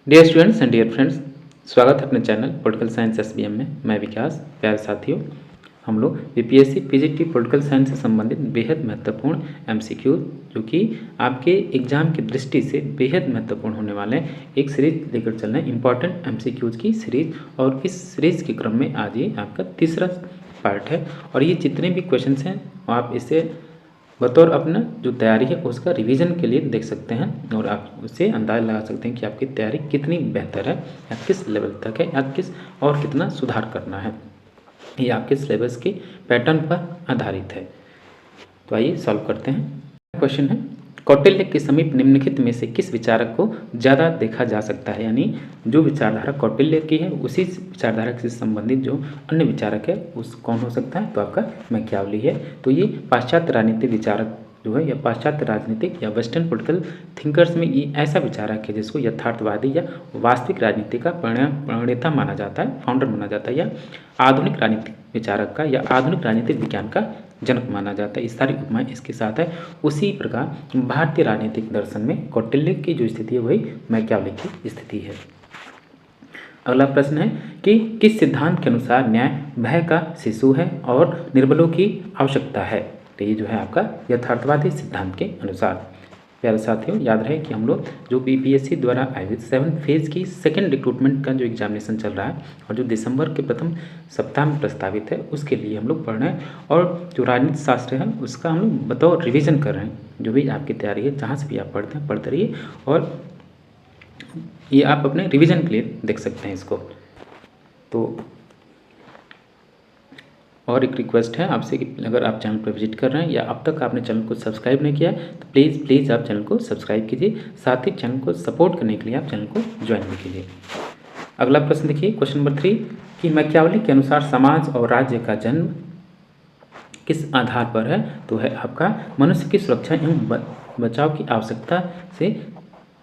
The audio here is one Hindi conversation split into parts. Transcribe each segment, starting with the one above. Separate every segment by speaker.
Speaker 1: Dear students and dear friends, स्वागत है अपने चैनल पॉलिटिकल साइंस एसबीएम में। मैं विकास। प्यारे साथियों, हम लोग बीपीएससी पीजीटी पॉलिटिकल साइंस से संबंधित बेहद महत्वपूर्ण एमसीक्यू जो कि आपके एग्जाम की दृष्टि से बेहद महत्वपूर्ण होने वाले हैं, एक सीरीज लेकर चल रहे हैं, इंपॉर्टेंट एमसीक्यूज की सीरीज। और इस सीरीज के क्रम में आज ये आपका तीसरा पार्ट है। और ये जितने भी क्वेश्चन हैं आप इसे बतौर अपना जो तैयारी है उसका रिवीजन के लिए देख सकते हैं और आप उससे अंदाज़ लगा सकते हैं कि आपकी तैयारी कितनी बेहतर है या किस लेवल तक है या किस और कितना सुधार करना है। ये आपके सिलेबस के पैटर्न पर आधारित है। तो आइए सॉल्व करते हैं। क्वेश्चन है, कौटिल्य के समीप निम्नलिखित में से किस विचारक को ज़्यादा देखा जा सकता है। यानी जो विचारधारा कौटिल्य की है उसी विचारधारा से संबंधित जो अन्य विचारक है उस कौन हो सकता है, तो आपका मैकियावली है। तो ये पाश्चात्य राजनीतिक विचारक जो है या पाश्चात्य राजनीतिक या वेस्टर्न पॉलिटिकल थिंकर्स में ये ऐसा विचारक है जिसको यथार्थवादी या वास्तविक राजनीति का प्रणेता माना जाता है, फाउंडर माना जाता है, या आधुनिक राजनीतिक विचारक का या आधुनिक राजनीतिक विज्ञान का जनक माना जाता है। इस सारी उपमाएं इसके साथ है। उसी प्रकार भारतीय राजनीतिक दर्शन में कौटिल्य की जो स्थिति है वही मैकियावली की स्थिति है। अगला प्रश्न है कि किस सिद्धांत के अनुसार न्याय भय का शिशु है और निर्बलों की आवश्यकता है। तो ये जो है आपका यथार्थवादी सिद्धांत के अनुसार। प्यारे साथियों, याद रहे कि हम लोग जो बीपीएससी द्वारा आयोजित 7 फेज की सेकंड रिक्रूटमेंट का जो एग्जामिनेशन चल रहा है और जो दिसंबर के प्रथम सप्ताह में प्रस्तावित है उसके लिए हम लोग पढ़ रहे हैं। और जो राजनीति शास्त्र है उसका हम लोग बतौर रिवीजन कर रहे हैं। जो भी आपकी तैयारी है जहाँ से भी आप पढ़ते हैं पढ़ते रहिए और ये आप अपने रिवीजन के लिए देख सकते हैं इसको। तो और एक रिक्वेस्ट है आपसे कि अगर आप चैनल पर विजिट कर रहे हैं या अब तक आपने चैनल को सब्सक्राइब नहीं किया है तो प्लीज़ आप चैनल को सब्सक्राइब कीजिए। साथ ही चैनल को सपोर्ट करने के लिए आप चैनल को ज्वाइन भी कीजिए। अगला प्रश्न देखिए, क्वेश्चन नंबर 3 कि मैकियावली के अनुसार समाज और राज्य का जन्म किस आधार पर है। तो है आपका मनुष्य की सुरक्षा एवं बचाव की आवश्यकता से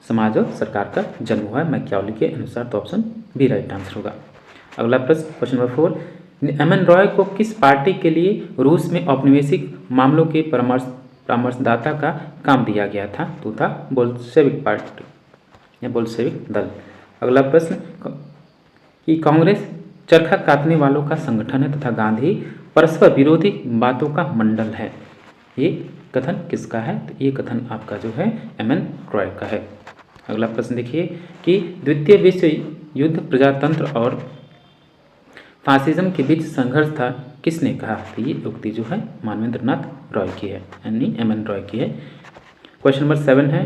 Speaker 1: समाज और सरकार का जन्म हुआ है मैकियावली के अनुसार। तो ऑप्शन बी राइट आंसर होगा। अगला प्रश्न क्वेश्चन नंबर 4, एमएन रॉय को किस पार्टी के लिए रूस में औपनिवेशिक मामलों के परामर्शदाता का काम दिया गया था। तो था बोल्शेविक पार्टी या बोल्शेविक दल। अगला प्रश्न कि कांग्रेस चरखा काटने वालों का संगठन है तथा गांधी परस्पर विरोधी बातों का मंडल है। ये कथन किसका है। तो ये कथन आपका जो है एमएन रॉय का है। अगला प्रश्न देखिए कि द्वितीय विश्व युद्ध प्रजातंत्र और फासिज्म के बीच संघर्ष था, किसने कहा। तो ये उक्ति जो है मानवेंद्रनाथ रॉय की है, यानी एमएन रॉय की है। क्वेश्चन नंबर 7 है,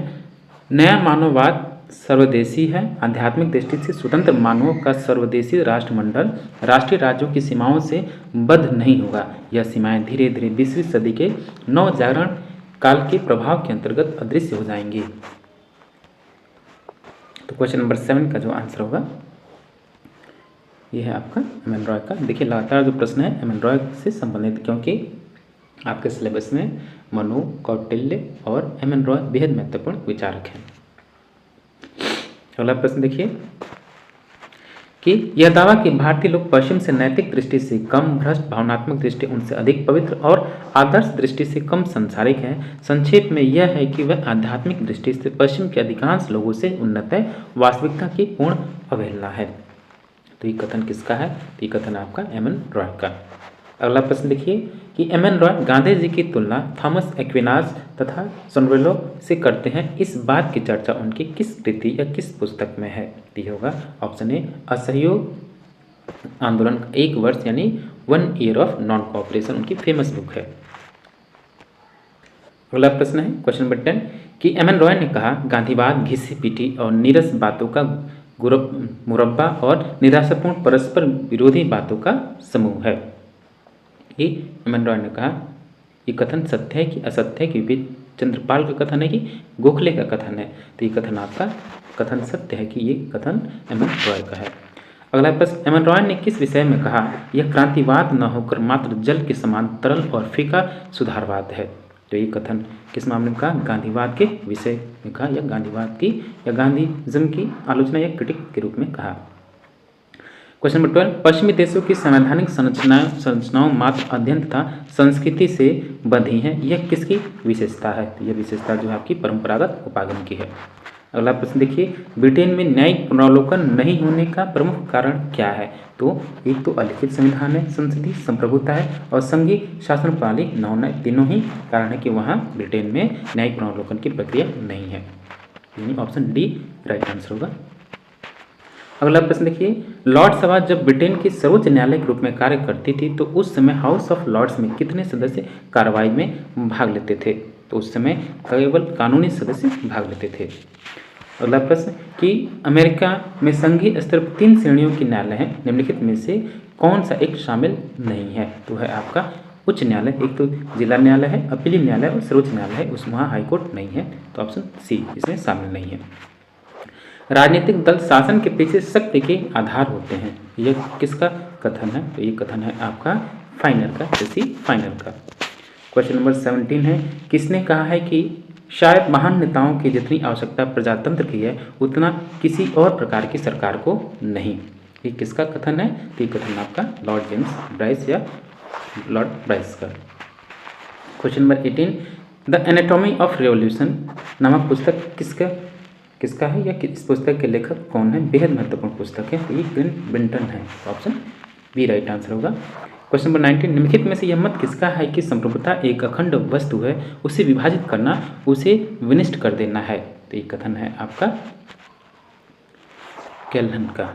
Speaker 1: नया मानववाद सर्वदेशी है। आध्यात्मिक दृष्टि से स्वतंत्र मानवों का सर्वदेशी राष्ट्रमंडल राष्ट्रीय राज्यों की सीमाओं से बद्ध नहीं होगा। यह सीमाएं धीरे धीरे 20वीं सदी के नव जागरण काल के प्रभाव के अंतर्गत अदृश्य हो जाएंगी। तो क्वेश्चन नंबर 7 का जो आंसर होगा ये है आपका एमएन रॉय का। देखिए लगातार जो प्रश्न है एमएन रॉय से संबंधित, क्योंकि आपके सिलेबस में मनु, कौटिल्य और एमएन रॉय बेहद महत्वपूर्ण विचारक हैं। अगला प्रश्न देखिए कि यह दावा कि भारतीय लोग पश्चिम से नैतिक दृष्टि से कम भ्रष्ट, भावनात्मक दृष्टि उनसे अधिक पवित्र और आदर्श दृष्टि से कम संसारिक है, संक्षेप में यह है कि वह आध्यात्मिक दृष्टि से पश्चिम के अधिकांश लोगों से उन्नत है, वास्तविकता की पूर्ण अवहेलना है। तो ये कथन किसका है। तो ये कथन आपका एमएन रॉय का। अगला प्रश्न देखिए कि एमएन रॉय गांधी जी की तुलना थॉमस एक्विनास तथा सोनवेलो से करते हैं। इस बात की चर्चा उनकी किस कृति या किस पुस्तक में है। तो ये होगा ऑप्शन ए असहयोग आंदोलन 1 वर्ष यानी 1 ईयर ऑफ नॉन कोऑपरेशन, उनकी फेमस बुक है। अगला प्रश्न है क्वेश्चन नंबर 10 कि एमएन रॉय ने कहा गांधीवाद घिसी पीटी और नीरस बातों का मुरब्बा और निराशापूर्ण परस्पर विरोधी बातों का समूह है। ये एमएन रॉय ने कहा। ये कथन सत्य है कि असत्य है, कि विपिन चंद्रपाल का कथन है कि गोखले का कथन है। तो ये कथन आपका कथन सत्य है कि ये कथन एमएन रॉय का है। अगला प्रश्न, एमएन रॉय ने किस विषय में कहा यह क्रांतिवाद न होकर मात्र जल के समान तरल और फीका सुधारवाद है। तो ये कथन किस मामले में कहा, गांधीवाद के विषय में कहा, या गांधीवाद की या गांधीज्म की आलोचना या क्रिटिक के रूप में कहा। क्वेश्चन नंबर 12, पश्चिमी देशों की संवैधानिक संरचनाओं मात्र अध्ययन तथा संस्कृति से बंधी हैं, यह किसकी विशेषता है। तो यह विशेषता जो है आपकी परंपरागत उपागम की है। अगला प्रश्न देखिए, ब्रिटेन में न्यायिक पुनरावलोकन नहीं होने का प्रमुख कारण क्या है? तो एक तो अलिखित संविधान है, संसदीय संप्रभुता है और संघीय शासन प्रणाली न तीनों ही कारण है कि वहाँ ब्रिटेन में न्यायिक पुनरावलोकन की प्रक्रिया नहीं है। यानी ऑप्शन डी राइट आंसर होगा। अगला प्रश्न देखिए, लॉर्ड सभा जब ब्रिटेन के सर्वोच्च न्यायालय के रूप में कार्य करती थी तो उस समय हाउस ऑफ लॉर्ड्स में कितने सदस्य कार्रवाई में भाग लेते थे? तो उस समय केवल कानूनी सदस्य भाग लेते थे। अगला प्रश्न कि अमेरिका में संघीय स्तर पर 3 श्रेणियों के न्यायालय हैं, निम्नलिखित में से कौन सा एक शामिल नहीं है? तो है आपका उच्च न्यायालय। एक तो जिला न्यायालय है, अपीलीय न्यायालय और सर्वोच्च न्यायालय है, उसमें वहाँ हाईकोर्ट नहीं है, तो ऑप्शन सी इसमें शामिल नहीं है। राजनीतिक दल शासन के पीछे शक्ति के आधार होते हैं, यह किसका कथन है? तो ये कथन है आपका फाइनल का, जैसी फाइनल का। क्वेश्चन नंबर 17 है, किसने कहा है कि शायद महान नेताओं की जितनी आवश्यकता प्रजातंत्र की है उतना किसी और प्रकार की सरकार को नहीं? ये किसका कथन है? तो ये कथन आपका लॉर्ड जेम्स ब्राइस या लॉर्ड ब्राइस का। Question number 18, the anatomy of revolution नामक पुस्तक किसका है या इस पुस्तक के लेखक कौन है? बेहद महत्वपूर्ण पुस्तक है, तो ये ग्रीन बिंटन है, ऑप्शन बी राइट आंसर होगा। क्वेश्चन नंबर 19, निम्नलिखित में से यह मत किसका है कि संप्रभुता एक अखंड वस्तु है, उसे विभाजित करना उसे विनिष्ट कर देना है? तो ये कथन है आपका कैल्विन का।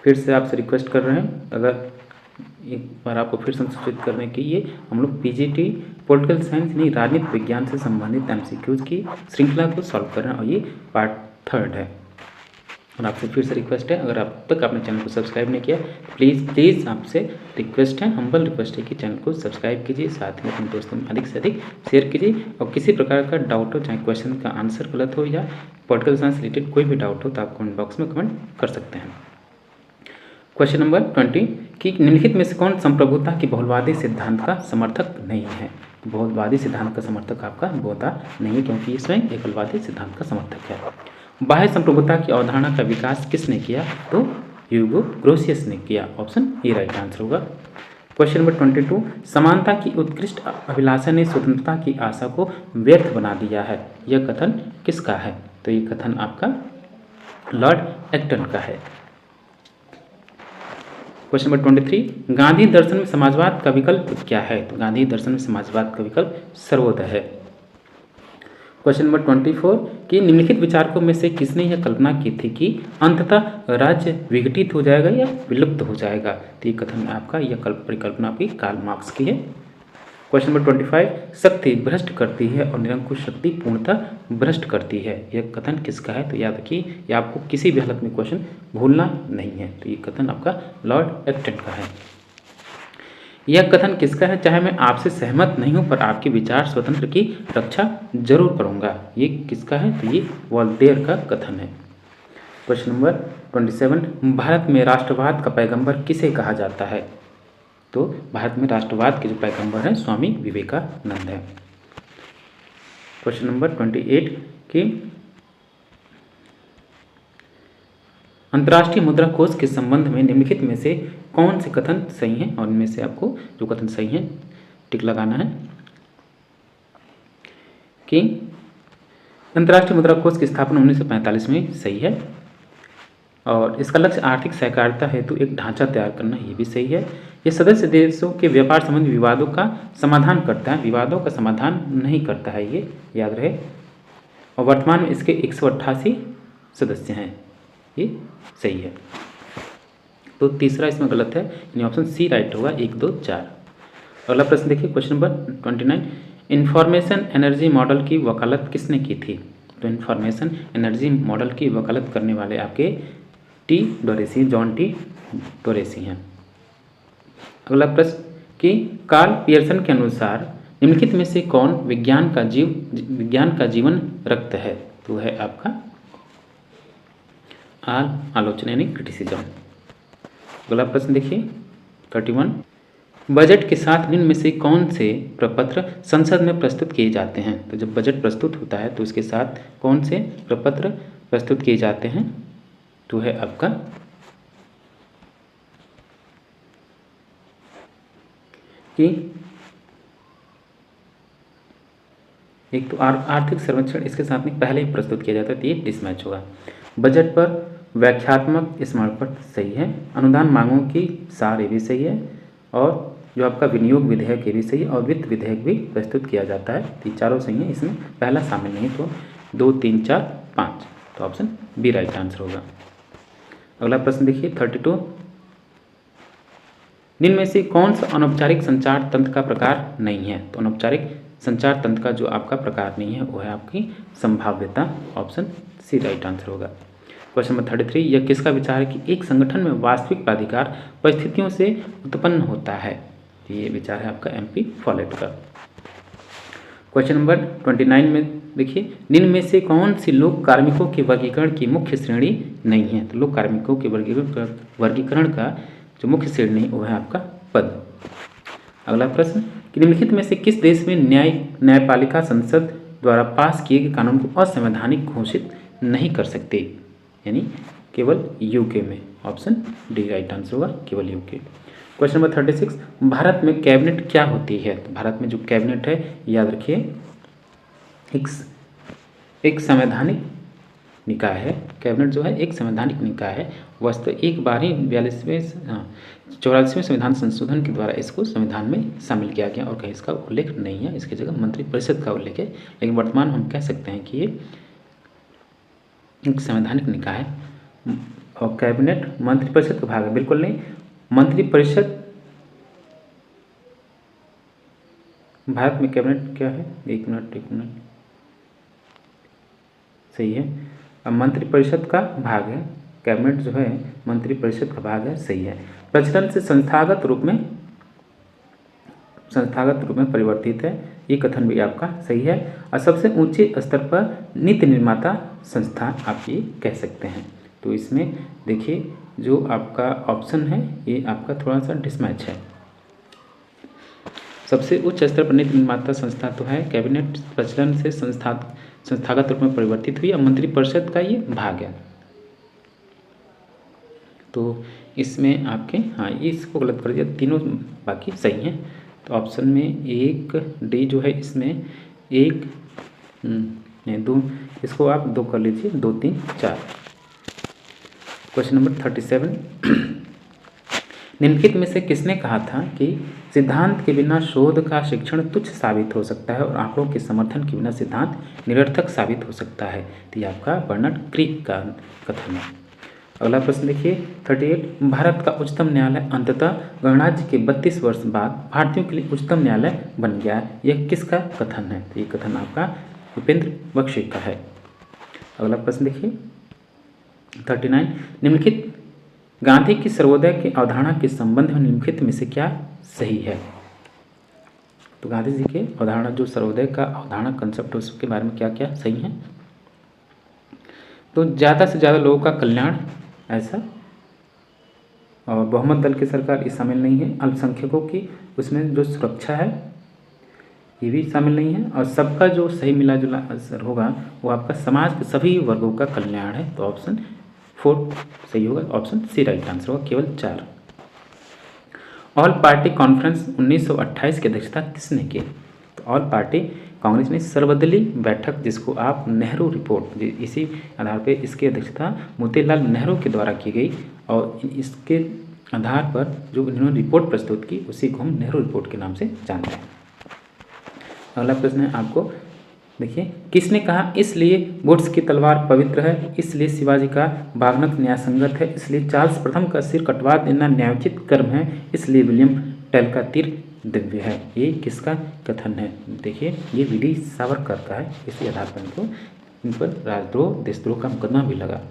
Speaker 1: फिर से आपसे रिक्वेस्ट कर रहे हैं, अगर एक बार आपको फिर संसूचित करने के लिए हम लोग पीजीटी पॉलिटिकल साइंस यानी राजनीतिक विज्ञान से संबंधित एमसीक्यूज की श्रृंखला को सॉल्व कर रहे हैं और ये पार्ट 3 है। और आपसे फिर से रिक्वेस्ट है, अगर अब तक आपने चैनल को सब्सक्राइब नहीं किया प्लीज़ आपसे रिक्वेस्ट है, हम्बल रिक्वेस्ट है कि चैनल को सब्सक्राइब कीजिए, साथ ही अपने दोस्तों में अधिक से अधिक शेयर कीजिए। और किसी प्रकार का डाउट हो, चाहे क्वेश्चन का आंसर गलत हो या पॉलिटिकल साइंस रिलेटेड कोई भी डाउट हो, तो आप कमेंट बॉक्स में कमेंट कर सकते हैं। क्वेश्चन नंबर 20 कि निम्नलिखित में से कौन संप्रभुता की बहुलवादी सिद्धांत का समर्थक नहीं है? बहुलवादी सिद्धांत का समर्थक आपका बोधा नहीं है, क्योंकि ये स्वयं एकलवादी सिद्धांत का समर्थक है। बाह्य संप्रभुता की अवधारणा का विकास किसने किया? तो ह्यूगो ग्रोसियस ने किया, ऑप्शन ए राइट आंसर होगा। क्वेश्चन नंबर 22, समानता की उत्कृष्ट अभिलाषा ने स्वतंत्रता की आशा को व्यर्थ बना दिया है, यह कथन किसका है? तो ये कथन आपका लॉर्ड एक्टन का है। क्वेश्चन नंबर 23, गांधी दर्शन में समाजवाद का विकल्प क्या है? तो गांधी दर्शन में समाजवाद का विकल्प सर्वोदय है। क्वेश्चन नंबर 24 कि निम्नलिखित विचारकों में से किसने यह कल्पना की थी कि अंततः राज्य विघटित हो जाएगा या विलुप्त हो जाएगा? तो ये कथन आपका यह परिकल्पना आपकी कार्ल मार्क्स की है। क्वेश्चन नंबर 25, शक्ति भ्रष्ट करती है और निरंकुश शक्ति पूर्णतः भ्रष्ट करती है, यह कथन किसका है? तो याद रखिए ये आपको किसी भी हालत में क्वेश्चन भूलना नहीं है, तो ये कथन आपका लॉर्ड एक्टन का है। यह कथन किसका है? चाहे मैं आपसे सहमत नहीं हूं पर आपके विचार स्वतंत्र की रक्षा जरूर करूंगा, ये किसका है? तो ये वॉल्टेयर का कथन है। क्वेश्चन नंबर 27, भारत में राष्ट्रवाद का पैगंबर किसे कहा जाता है? तो भारत में राष्ट्रवाद के जो पैगंबर हैं स्वामी विवेकानंद है। क्वेश्चन नंबर 28 कि अंतर्राष्ट्रीय मुद्रा कोष के संबंध में निम्नलिखित में से कौन से कथन सही हैं? और इनमें से आपको जो कथन सही हैं टिक लगाना है कि अंतर्राष्ट्रीय मुद्रा कोष की स्थापना 1945 में सही है और इसका लक्ष्य आर्थिक सहकारिता हेतु एक ढांचा तैयार करना, ये भी सही है। ये सदस्य देशों के व्यापार संबंधी विवादों का समाधान करता है, विवादों का समाधान नहीं करता है, ये याद रहे। और वर्तमान में इसके 188 सदस्य हैं, ये सही है। तो तीसरा इसमें गलत है, यानी ऑप्शन सी राइट होगा, 1, 2, 4। अगला प्रश्न देखिए, question number 29, information energy model की वकालत किसने की थी? तो इंफॉर्मेशन एनर्जी मॉडल की वकालत करने वाले आपके जॉन टी डोरेसी हैं। अगला प्रश्न कि कार्ल पियर्सन के अनुसार निम्नलिखित में से कौन विज्ञान का जीवन रक्त है? तो है आपका आलोचना यानी क्रिटिसिज्म। अगला प्रश्न देखिए 31, बजट के साथ निम्न में से कौन से प्रपत्र संसद में प्रस्तुत किए जाते हैं? तो जब बजट प्रस्तुत होता है तो उसके साथ कौन से प्रपत्र प्रस्तुत किए जाते हैं? तो है आपका कि एक तो आर्थिक सर्वेक्षण इसके साथ में पहले ही प्रस्तुत किया जाता है, तो ये डिसमैच होगा। बजट पर व्याख्यात्मक स्मरण पत्र सही है। अनुदान मांगों की सार ये भी सही है, और जो आपका विनियोग विधेयक ये भी सही है, और वित्त विधेयक भी प्रस्तुत किया जाता है। तो चारों सही है, इसमें पहला शामिल नहीं, तो 2, 3, 4, 5, तो ऑप्शन बी राइट आंसर होगा। अगला प्रश्न देखिए 32, निम्न में से कौन सा अनौपचारिक संचार तंत्र का प्रकार नहीं है? तो अनौपचारिक संचार तंत्र का जो आपका प्रकार नहीं है वो है आपकी संभाव्यता, ऑप्शन सी राइट आंसर होगा। क्वेश्चन नंबर 33, यह किसका विचार है कि एक संगठन में वास्तविक प्राधिकार परिस्थितियों से उत्पन्न होता है? ये विचार है आपका MP फॉलेट का। क्वेश्चन नंबर 29 में देखिए, निम्न में से कौन सी लोक कार्मिकों के वर्गीकरण की मुख्य श्रेणी नहीं है? तो लोक कार्मिकों के वर्गीकरण का जो मुख्य श्रेणी वो है आपका पद। अगला प्रश्न, कि निम्नलिखित में से किस देश में न्यायपालिका संसद द्वारा पास किए गए कानून को असंवैधानिक घोषित नहीं कर सकते? यानी केवल यूके में, ऑप्शन डी राइट आंसर होगा, केवल यूके। क्वेश्चन नंबर 36, भारत में कैबिनेट क्या होती है? तो भारत में जो कैबिनेट है याद रखिए एक संवैधानिक निकाय है। कैबिनेट जो है एक संवैधानिक निकाय है। वस्तु एक बार ही 44वें संविधान संशोधन के द्वारा इसको संविधान में शामिल किया गया, और कहीं इसका उल्लेख नहीं है, इसकी जगह मंत्रिपरिषद का उल्लेख है। लेकिन वर्तमान हम कह सकते हैं कि ये एक संवैधानिक निकाय है, और कैबिनेट मंत्रिपरिषद का भाग है। बिल्कुल नहीं, मंत्रिपरिषद, भारत में कैबिनेट क्या है, एक मिनट सही है, अब मंत्रिपरिषद का भाग है। कैबिनेट जो है मंत्रिपरिषद का भाग है, सही है। प्रचलन से संस्थागत रूप में परिवर्तित है, ये कथन भी आपका सही है। और सबसे ऊंचे स्तर पर नीति निर्माता संस्था आप ये कह सकते हैं। तो इसमें देखिए जो आपका ऑप्शन है ये आपका थोड़ा सा डिसमैच है। सबसे उच्च स्तर पर नीति निर्माता संस्था तो है कैबिनेट, प्रचलन से संस्थागत रूप में परिवर्तित हुई, और मंत्रिपरिषद का ये भाग है। तो इसमें आपके ये इसको गलत कर दिया, तीनों बाकी सही हैं। तो ऑप्शन में 1 डी जो है इसमें 1 नहीं 2, इसको आप 2 कर लीजिए, 2, 3, 4। क्वेश्चन नंबर 37, निम्नलिखित में से किसने कहा था कि सिद्धांत के बिना शोध का शिक्षण तुच्छ साबित हो सकता है और आंकड़ों के समर्थन के बिना सिद्धांत निरर्थक साबित हो सकता है? तो ये आपका बर्नार्ड क्रीक का कथन है। अगला प्रश्न देखिए 38, भारत का उच्चतम न्यायालय अंततः गणराज्य के 32 वर्ष बाद भारतीयों के लिए उच्चतम न्यायालय बन गया, यह किसका कथन है? तो ये कथन आपका उपेंद्र बख्शी का है। अगला प्रश्न देखिए 39, निम्नलिखित गांधी की सर्वोदय की अवधारणा के संबंध में निम्नलिखित में से क्या सही है? तो गांधी जी के अवधारणा जो सर्वोदय का अवधारणा कंसेप्ट है उसके बारे में क्या क्या सही है? तो ज़्यादा से ज़्यादा लोगों का कल्याण, ऐसा, और बहुमत दल की सरकार ये शामिल नहीं है। अल्पसंख्यकों की उसमें जो सुरक्षा है ये भी शामिल नहीं है, और सबका जो सही मिला जुला असर होगा वो आपका समाज के सभी वर्गों का कल्याण है। तो ऑप्शन 4 सही होगा, ऑप्शन सी राइट आंसर होगा, केवल 4। ऑल पार्टी कॉन्फ्रेंस 1928 की अध्यक्षता किसने की? तो ऑल पार्टी कांग्रेस ने सर्वदलीय बैठक, जिसको आप नेहरू रिपोर्ट, इसी आधार पे इसकी अध्यक्षता मोतीलाल नेहरू के द्वारा की गई, और इसके आधार पर जो इन्होंने रिपोर्ट प्रस्तुत की उसी को हम नेहरू रिपोर्ट के नाम से जानते हैं। अगला प्रश्न है आपको देखिए, किसने कहा इसलिए वुड्स की तलवार पवित्र है, इसलिए शिवाजी का बागनक न्यायसंगत है, इसलिए चार्ल्स प्रथम का सिर कटवा देना न्यायोचित कर्म है, इसलिए विलियम टेल का तीर दिव्य है? ये किसका कथन है? देखिए ये वीडी सावरकर का है। इसी आधार पर इनको इन पर राजद्रोह देशद्रोह का मुकदमा भी लगा।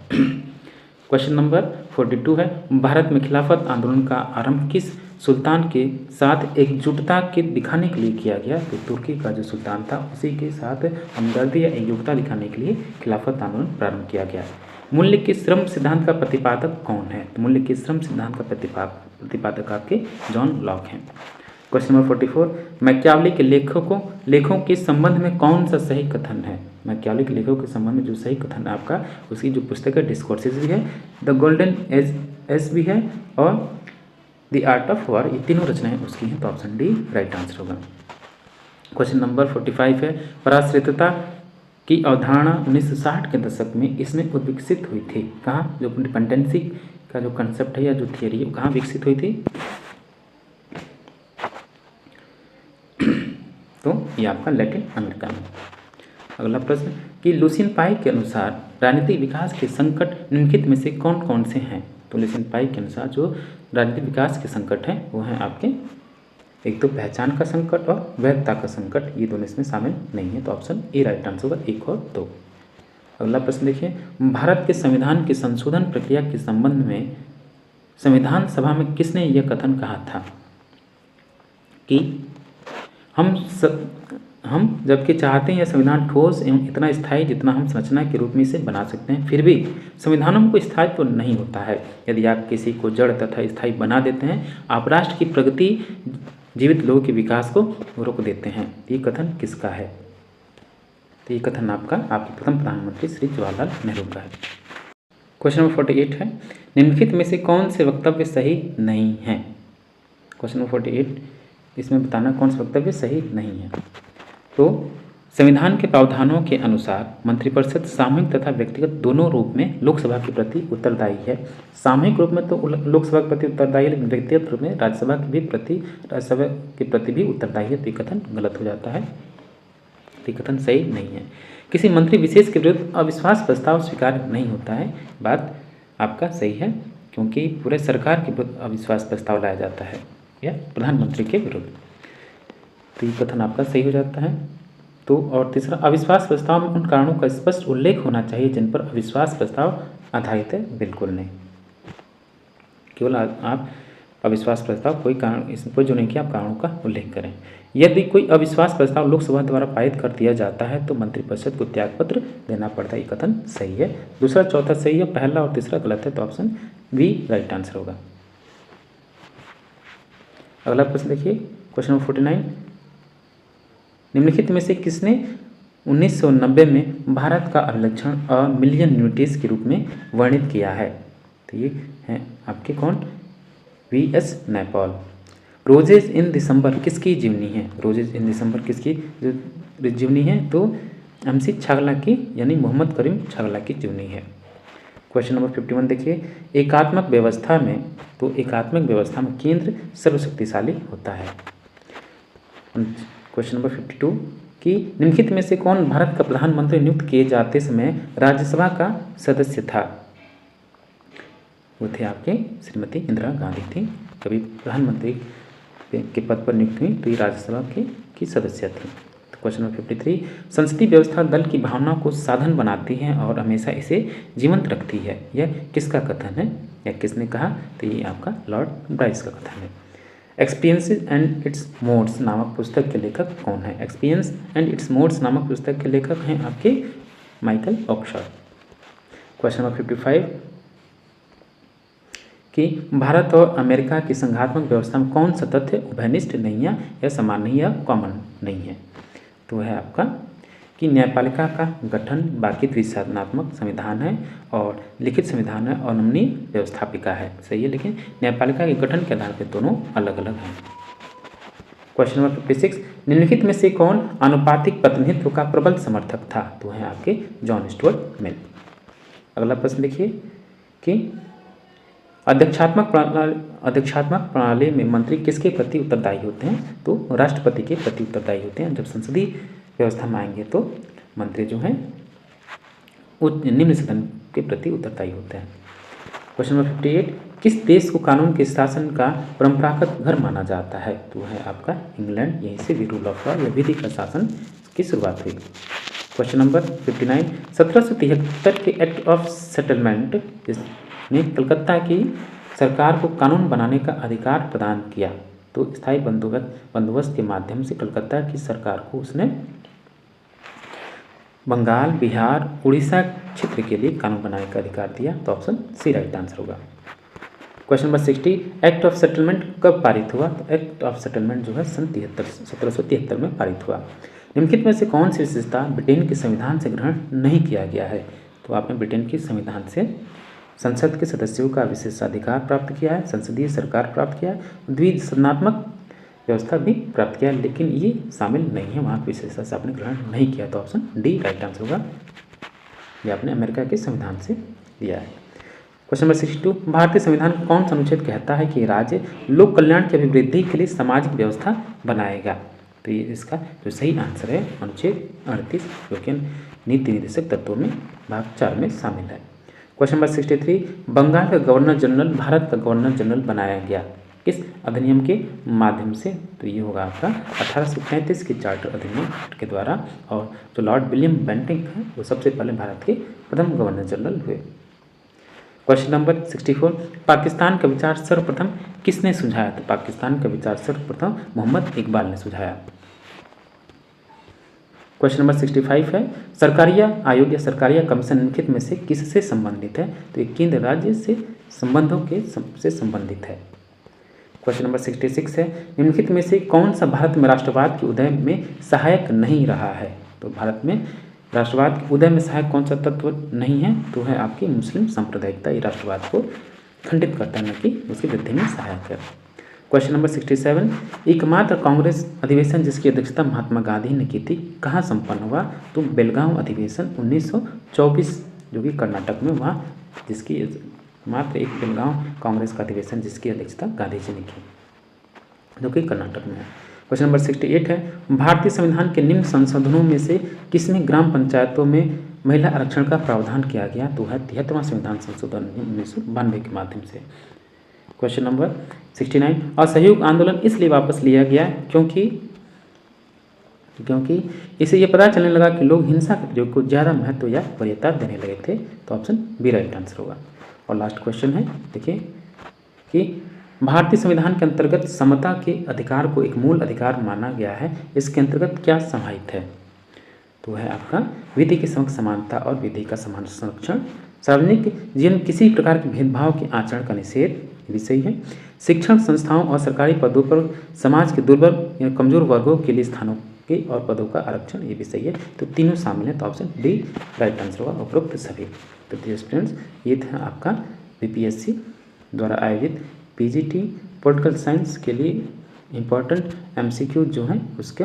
Speaker 1: क्वेश्चन नंबर 42 है, भारत में खिलाफत आंदोलन का आरंभ किस सुल्तान के साथ एकजुटता के दिखाने के लिए किया गया? तो तुर्की का जो सुल्तान था उसी के साथ हमदर्दी या एकजुटता दिखाने के लिए खिलाफत आंदोलन प्रारंभ किया गया। मूल्य के श्रम सिद्धांत का प्रतिपादक कौन है? तो मूल्य के श्रम सिद्धांत का प्रतिपादक आपके जॉन लॉक हैं। क्वेश्चन नंबर 44, मैकियावली के लेखों के संबंध में कौन सा सही कथन है? मैकियावली के लेखों के संबंध में जो सही कथन है आपका, उसकी जो पुस्तक है डिस्कोर्सेस भी है, द गोल्डन एज भी है, और द आर्ट ऑफ वॉर, ये तीनों रचनाएं उसकी हैं। तो ऑप्शन डी राइट आंसर होगा। क्वेश्चन नंबर 45 है, पराश्रितता की अवधारणा 1960 के दशक में इसमें विकसित हुई थी। कहाँ? जो डिपेंडेंसी का जो कंसेप्ट है या जो थियरी है वो कहाँ विकसित हुई थी? तो ये आपका लैटिन अमेरिका में। अगला प्रश्न कि लुसियन पाई के अनुसार राजनीतिक विकास के संकट निम्नलिखित में से कौन कौन से हैं? तो लुसियन पाई के अनुसार जो राजनीतिक विकास के संकट हैं वो हैं आपके, एक तो पहचान का संकट और वैधता का संकट, ये दोनों इसमें शामिल नहीं है। तो ऑप्शन ए राइट आंसर होगा, 1 और 2। अगला प्रश्न देखिए, भारत के संविधान के संशोधन प्रक्रिया के संबंध में संविधान सभा में किसने यह कथन कहा था कि हम जबकि चाहते हैं यह संविधान ठोस एवं इतना स्थायी जितना हम संरचना के रूप में इसे बना सकते हैं, फिर भी संविधानों में कोई स्थायित्व तो नहीं होता है। यदि आप किसी को जड़ तथा स्थायी बना देते हैं, आप राष्ट्र की प्रगति, जीवित लोगों के विकास को रोक देते हैं। ये कथन किसका है? तो ये कथन आपके प्रथम प्रधानमंत्री श्री जवाहरलाल नेहरू का है। क्वेश्चन नंबर 48 है, निम्नलिखित में से कौन से वक्तव्य सही नहीं है? क्वेश्चन नंबर 48, इसमें बताना कौन सा वक्तव्य सही नहीं है। तो संविधान के प्रावधानों के अनुसार मंत्रिपरिषद सामूहिक तथा व्यक्तिगत दोनों रूप में लोकसभा के प्रति उत्तरदायी है। सामूहिक रूप में तो लोकसभा के प्रति उत्तरदायी है, लेकिन व्यक्तिगत राज्यसभा के प्रति भी उत्तरदायी है। तो ये कथन गलत हो जाता है, ये कथन सही नहीं है। किसी मंत्री विशेष के विरुद्ध अविश्वास प्रस्ताव स्वीकार नहीं होता है, बात आपका सही है, क्योंकि पूरे सरकार के विरुद्ध अविश्वास प्रस्ताव लाया जाता है या प्रधानमंत्री के विरुद्ध। तो ये कथन आपका सही हो जाता है। तो और तीसरा, अविश्वास प्रस्ताव में उन कारणों का स्पष्ट उल्लेख होना चाहिए जिन पर अविश्वास प्रस्ताव आधारित है। बिल्कुल नहीं, केवल आप अविश्वास प्रस्ताव कोई कारण इसमें कोई जो नहीं किया, आप कारणों का उल्लेख करें। यदि कोई अविश्वास प्रस्ताव लोकसभा द्वारा पारित कर दिया जाता है तो मंत्रिपरिषद को त्यागपत्र देना पड़ता है। ये कथन सही है। दूसरा चौथा सही है, पहला और तीसरा गलत है। तो ऑप्शन बी राइट आंसर होगा। अगला प्रश्न देखिए, क्वेश्चन नंबर 49, निम्नलिखित में से किसने 1990 में भारत का अभिलक्षण अ मिलियन यूनिट्स के रूप में वर्णित किया है? तो ये हैं आपके कौन? वी.एस. नैपॉल। रोजेज इन दिसंबर किसकी जीवनी है? रोजेज इन दिसंबर किसकी जीवनी है? तो एम.सी. छागला की, यानी मोहम्मद करीम छागला की जीवनी है। क्वेश्चन नंबर 51 देखिए, एकात्मक व्यवस्था में, तो एकात्मक व्यवस्था में केंद्र सर्वशक्तिशाली होता है। क्वेश्चन नंबर 52 कि निम्नलिखित में से कौन भारत का प्रधानमंत्री नियुक्त किए जाते समय राज्यसभा का सदस्य था? वो थे आपके श्रीमती इंदिरा गांधी थी। कभी प्रधानमंत्री के पद पर नियुक्त हुई तो ये राज्यसभा की सदस्य थी। तो क्वेश्चन नंबर 53, संसदीय व्यवस्था दल की भावना को साधन बनाती है और हमेशा इसे जीवंत रखती है, यह किसका कथन है या किसने कहा? तो ये आपका लॉर्ड ब्राइस का कथन है। एक्सपीरियंसेस एंड इट्स मोड्स नामक पुस्तक के लेखक कौन है? एक्सपीरियंस एंड इट्स मोड्स नामक पुस्तक के लेखक हैं आपके माइकल ऑक्सफोर्ड। क्वेश्चन नंबर 55 कि भारत और अमेरिका की संघात्मक व्यवस्था में कौन सा तथ्य उभयनिष्ठ नहीं है या समान नहीं या कॉमन नहीं है? तो है आपका कि न्यायपालिका का गठन बाकी द्विशासनात्मक संविधान है और लिखित संविधान है और नमनीय व्यवस्थापिका है। सही है, लेकिन न्यायपालिका के गठन के आधार पर दोनों अलग अलग हैं। क्वेश्चन नंबर 56, निम्नलिखित में से कौन आनुपातिक प्रतिनिधित्व का प्रबल समर्थक था? तो है आपके जॉन स्टुअर्ट मिल। अगला प्रश्न देखिए कि अध्यक्षात्मक प्रणाली में मंत्री किसके प्रति उत्तरदायी होते हैं? तो राष्ट्रपति के प्रति उत्तरदायी होते हैं। जब संसदीय व्यवस्था में आएंगे तो मंत्री जो हैं निम्न सदन के प्रति उत्तरदायी होते हैं। क्वेश्चन नंबर 58, किस देश को कानून के शासन का परंपरागत घर माना जाता है? तो है आपका इंग्लैंड। यहीं से भी रूल ऑफ लॉ या विधि का शासन की शुरुआत हुई। क्वेश्चन नंबर 59, 1773 के एक्ट ऑफ सेटलमेंट ने कलकत्ता की सरकार को कानून बनाने का अधिकार प्रदान किया। तो स्थायी बंदोबस्त के माध्यम से कलकत्ता की सरकार को उसने बंगाल, बिहार, उड़ीसा क्षेत्र के लिए कानून बनाने का अधिकार दिया। तो ऑप्शन सी राइट आंसर होगा। Question number 60, act of settlement कब पारित हुआ? तो एक्ट ऑफ सेटलमेंट जो है सन 1773 में पारित हुआ। निम्नलिखित में से कौन सी विशेषता ब्रिटेन के संविधान से ग्रहण नहीं किया गया है? तो आपने ब्रिटेन के संविधान से संसद के सदस्यों का विशेषाधिकार प्राप्त किया है, संसदीय सरकार प्राप्त किया है, द्विसदनात्मक व्यवस्था भी प्राप्त किया, लेकिन ये शामिल नहीं है, वहाँ की विशेषता से आपने ग्रहण नहीं किया। तो ऑप्शन डी राइट आंसर होगा। ये आपने अमेरिका के संविधान से लिया है। क्वेश्चन नंबर 62, भारतीय संविधान का कौन सा अनुच्छेद कहता है कि राज्य लोक कल्याण की अभिवृद्धि के लिए सामाजिक व्यवस्था बनाएगा? तो ये इसका जो सही आंसर है अनुच्छेद 38, जो कि नीति निर्देशक तत्वों में भाग 4 में शामिल है। क्वेश्चन नंबर 63, बंगाल का गवर्नर जनरल भारत का गवर्नर जनरल बनाया गया किस अधिनियम के माध्यम से? तो ये होगा आपका 1835 के चार्टर अधिनियम के द्वारा, और जो लॉर्ड विलियम बेंटिंक है वो सबसे पहले भारत के प्रथम गवर्नर जनरल हुए। क्वेश्चन नंबर 64, पाकिस्तान का विचार सर्वप्रथम किसने सुझाया? तो पाकिस्तान का विचार सर्वप्रथम मोहम्मद इकबाल ने सुझाया। क्वेश्चन नंबर 65 है, सरकारिया आयोग या सरकारिया कमीशन निम्नलिखित में से किससे संबंधित है? तो ये केंद्र राज्य से संबंधों के से संबंधित है। क्वेश्चन नंबर 66 है, निम्नलिखित में से कौन सा भारत में राष्ट्रवाद के उदय में सहायक नहीं रहा है? तो भारत में राष्ट्रवाद के उदय में सहायक कौन सा तत्व नहीं है? तो है आपकी मुस्लिम सांप्रदायिकता। ये राष्ट्रवाद को खंडित करता है, न कि उसकी वृद्धि में सहायक है। क्वेश्चन नंबर 67, एकमात्र कांग्रेस अधिवेशन जिसकी अध्यक्षता महात्मा गांधी ने की थी कहाँ संपन्न हुआ? तो बेलगांव अधिवेशन 1924, जो कि कर्नाटक में, वहाँ जिसकी मात्र एक बेलगांव कांग्रेस का अधिवेशन जिसकी अध्यक्षता गांधी जी ने की, जो कि कर्नाटक में है। क्वेश्चन नंबर 68 है, भारतीय संविधान के निम्न संशोधनों में से किसमें ग्राम पंचायतों में महिला आरक्षण का प्रावधान किया गया? तो है 73वां संविधान संशोधन 1992 के माध्यम से। क्वेश्चन नंबर 69, असहयोग आंदोलन इसलिए वापस लिया गया क्योंकि इसे यह पता चलने लगा कि लोग हिंसा के प्रयोग को ज़्यादा महत्व या वरीयता देने लगे थे। तो ऑप्शन बी राइट आंसर होगा। और लास्ट क्वेश्चन है, देखिए कि भारतीय संविधान के अंतर्गत समता के अधिकार को एक मूल अधिकार माना गया है, इसके अंतर्गत क्या समाहित है? तो है आपका विधि के समक्ष समानता और विधि का समान संरक्षण, सार्वजनिक जीवन किसी प्रकार के भेदभाव के आचरण का निषेध, ये भी सही है, शिक्षण संस्थाओं और सरकारी पदों पर समाज के दुर्बल या कमजोर वर्गों के लिए स्थानों के और पदों का आरक्षण, ये भी सही है। तो तीनों शामिल है। तो ऑप्शन डी राइट आंसर होगा, उपरोक्त सभी। तो डियर स्टूडेंट्स, ये था आपका बीपीएससी द्वारा आयोजित पीजीटी पॉलिटिकल साइंस के लिए इम्पोर्टेंट एमसीक्यू जो है उसके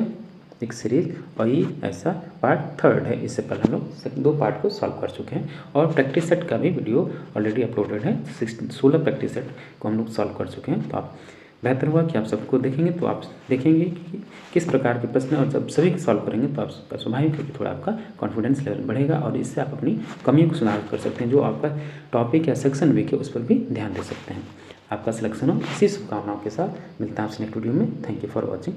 Speaker 1: एक सीरीज, और ये ऐसा पार्ट 3 है। इससे पहले हम लोग 2 पार्ट को सॉल्व कर चुके हैं, और प्रैक्टिस सेट का भी वीडियो ऑलरेडी अपलोडेड है। 16 प्रैक्टिस सेट को हम लोग सॉल्व कर चुके हैं। तो आप बेहतर हुआ कि आप सबको देखेंगे तो आप देखेंगे कि किस प्रकार के प्रश्न, और जब सभी सॉल्व करेंगे तो आप स्वाभाविक है कि थोड़ा आपका कॉन्फिडेंस लेवल बढ़ेगा, और इससे आप अपनी कमियों को सुधार कर सकते हैं। जो आपका टॉपिक या सेक्शन वीक है उस पर भी ध्यान दे सकते हैं। आपका सिलेक्शन हो, इसी शुभकामनाओं के साथ मिलता है आपसे नेक्स्ट वीडियो में। Thank you for watching.